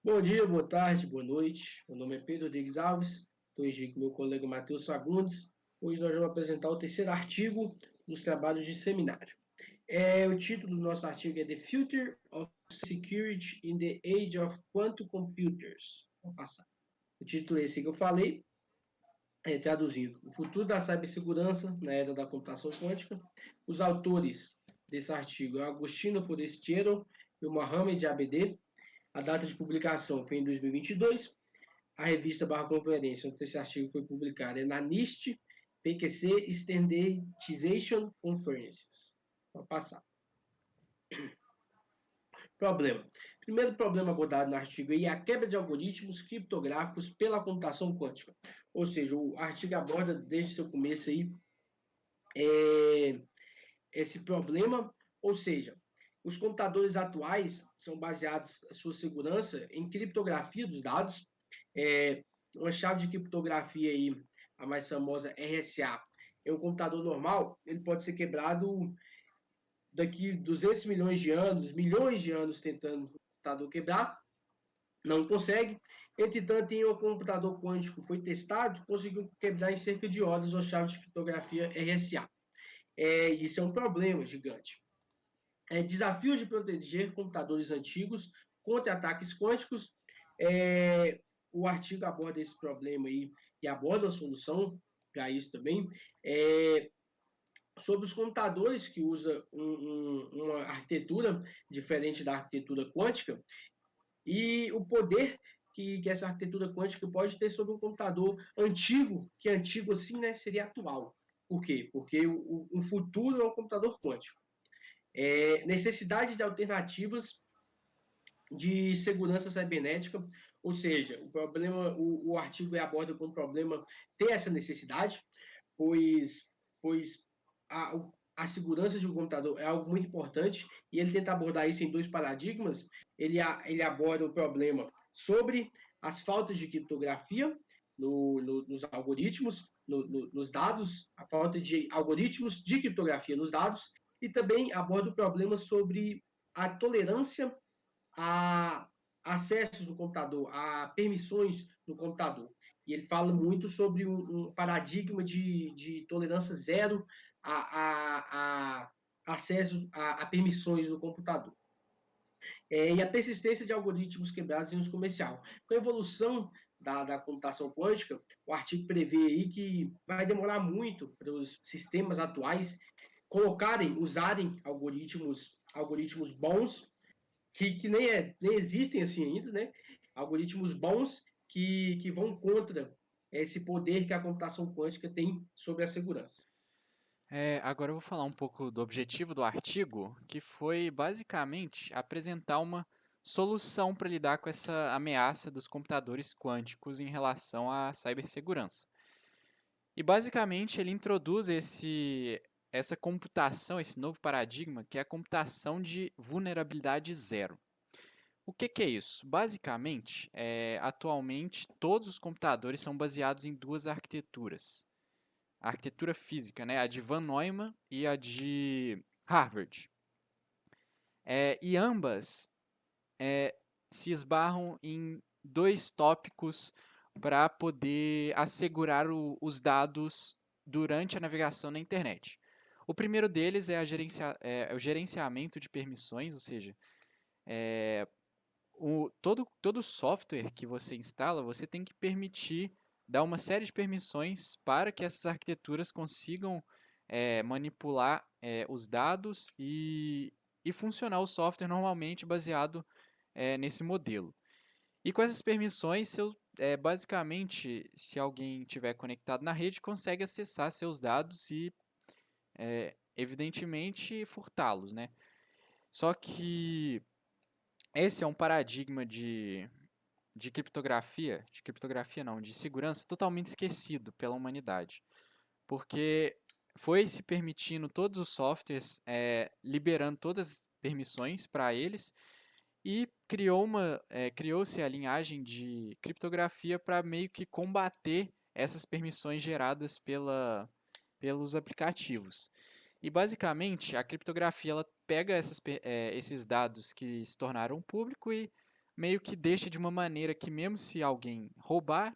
Bom dia, boa tarde, boa noite. Meu nome é Pedro Rodrigues Alves, estou aqui com meu colega Matheus Fagundes. Hoje nós vamos apresentar o terceiro artigo dos trabalhos de seminário. O título do nosso artigo é The Future of Security in the Age of Quantum Computers. Vamos passar. O título é esse que eu falei, traduzindo: O futuro da cibersegurança na era da computação quântica. Os autores desse artigo é Agostino Forestiero e o Mohamed Abed. A data de publicação foi em 2022. A revista barra conferência onde esse artigo foi publicado é na NIST PQC Standardization Conferences. Vou passar. Problema. Primeiro problema abordado no artigo é a quebra de algoritmos criptográficos pela computação quântica. Ou seja, o artigo aborda desde seu começo aí esse problema, ou seja, os computadores atuais são baseados a sua segurança em criptografia dos dados. Uma chave de criptografia aí, a mais famosa RSA, é um computador normal, ele pode ser quebrado daqui 200 milhões de anos tentando o computador quebrar, não consegue. Entretanto, em um computador quântico foi testado, conseguiu quebrar em cerca de horas uma chave de criptografia RSA. Isso é um problema gigante. Desafios de proteger computadores antigos contra ataques quânticos. O artigo aborda esse problema aí e aborda a solução para isso também. Sobre os computadores que usam uma arquitetura diferente da arquitetura quântica e o poder que essa arquitetura quântica pode ter sobre um computador antigo, que é antigo assim, né, seria atual. Por quê? Porque o futuro é um computador quântico. Necessidade de alternativas de segurança cibernética, ou seja, o artigo aborda como problema ter essa necessidade, pois a, a segurança de um computador é algo muito importante e ele tenta abordar isso em dois paradigmas. Ele aborda o problema sobre as faltas de criptografia nos algoritmos, nos dados, a falta de algoritmos de criptografia nos dados, e também aborda o problema sobre a tolerância a acessos no computador, a permissões no computador. E ele fala muito sobre um paradigma de tolerância zero a acessos a permissões no computador. E a persistência de algoritmos quebrados em uso comercial. Com a evolução da computação quântica, o artigo prevê aí que vai demorar muito para os sistemas atuais usarem algoritmos bons que nem existem assim ainda, né? Algoritmos bons que vão contra esse poder que a computação quântica tem sobre a segurança. Agora eu vou falar um pouco do objetivo do artigo, que foi basicamente apresentar uma solução para lidar com essa ameaça dos computadores quânticos em relação à cibersegurança. E basicamente ele introduz essa computação, esse novo paradigma, que é a computação de vulnerabilidade zero. O que é isso? Basicamente, atualmente todos os computadores são baseados em duas arquiteturas. A arquitetura física, né? A de Van Neumann e a de Harvard. E ambas se esbarram em dois tópicos para poder assegurar os dados durante a navegação na internet. O primeiro deles é o gerenciamento de permissões, ou seja, todo software que você instala, você tem que permitir dar uma série de permissões para que essas arquiteturas consigam manipular os dados e funcionar o software normalmente baseado nesse modelo. E com essas permissões, basicamente, se alguém tiver conectado na rede, consegue acessar seus dados e, evidentemente, furtá-los, né? Só que esse é um paradigma de criptografia não, de segurança totalmente esquecido pela humanidade, porque foi se permitindo todos os softwares, liberando todas as permissões para eles e criou-se a linhagem de criptografia para meio que combater essas permissões geradas pelos aplicativos. E basicamente a criptografia ela pega esses dados que se tornaram público e meio que deixa de uma maneira que mesmo se alguém roubar,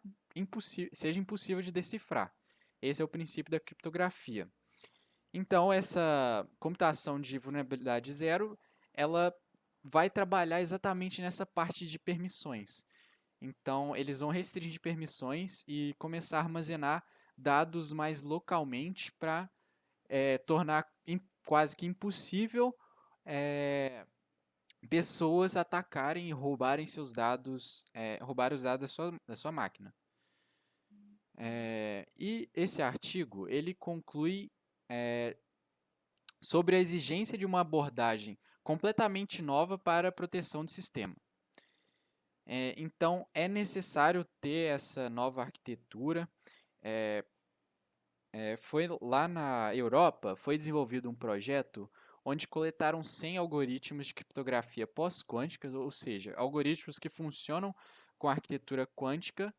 seja impossível de decifrar. Esse é o princípio da criptografia. Então, essa computação de vulnerabilidade zero, ela vai trabalhar exatamente nessa parte de permissões. Então, eles vão restringir permissões e começar a armazenar dados mais localmente para tornar quase que impossível é, pessoas atacarem e roubarem seus dados, roubar os dados da sua máquina. E esse artigo ele conclui sobre a exigência de uma abordagem completamente nova para a proteção do sistema. Então, é necessário ter essa nova arquitetura. Foi lá na Europa, foi desenvolvido um projeto onde coletaram 100 algoritmos de criptografia pós-quânticas, ou seja, algoritmos que funcionam com arquitetura quântica,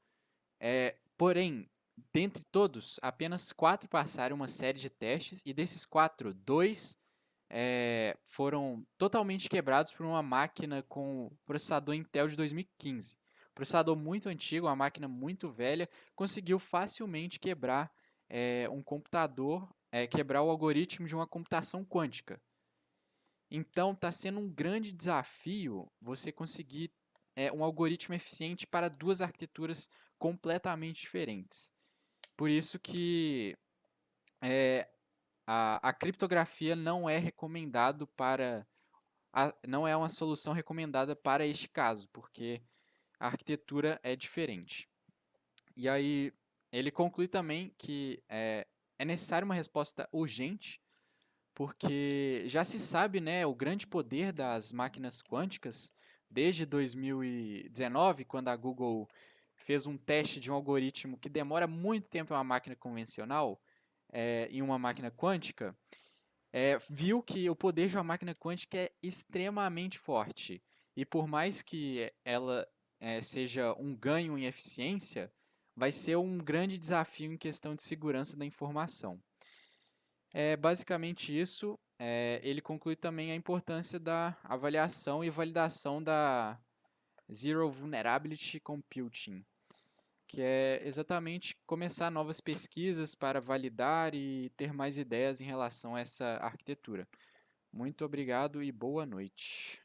porém, dentre todos, apenas 4 passaram uma série de testes, e desses 4, 2 foram totalmente quebrados por uma máquina com processador Intel de 2015. Processador muito antigo, uma máquina muito velha, conseguiu facilmente quebrar um computador, quebrar o algoritmo de uma computação quântica. Então, está sendo um grande desafio você conseguir um algoritmo eficiente para duas arquiteturas completamente diferentes. Por isso que a criptografia não é recomendado não é uma solução recomendada para este caso, porque a arquitetura é diferente. E aí ele conclui também que é necessária uma resposta urgente, porque já se sabe, né, o grande poder das máquinas quânticas desde 2019, quando a Google fez um teste de um algoritmo que demora muito tempo em uma máquina convencional, em uma máquina quântica, viu que o poder de uma máquina quântica é extremamente forte. E por mais que ela seja um ganho em eficiência, vai ser um grande desafio em questão de segurança da informação. É basicamente isso. Ele conclui também a importância da avaliação e validação da Zero Vulnerability Computing, que é exatamente começar novas pesquisas para validar e ter mais ideias em relação a essa arquitetura. Muito obrigado e boa noite.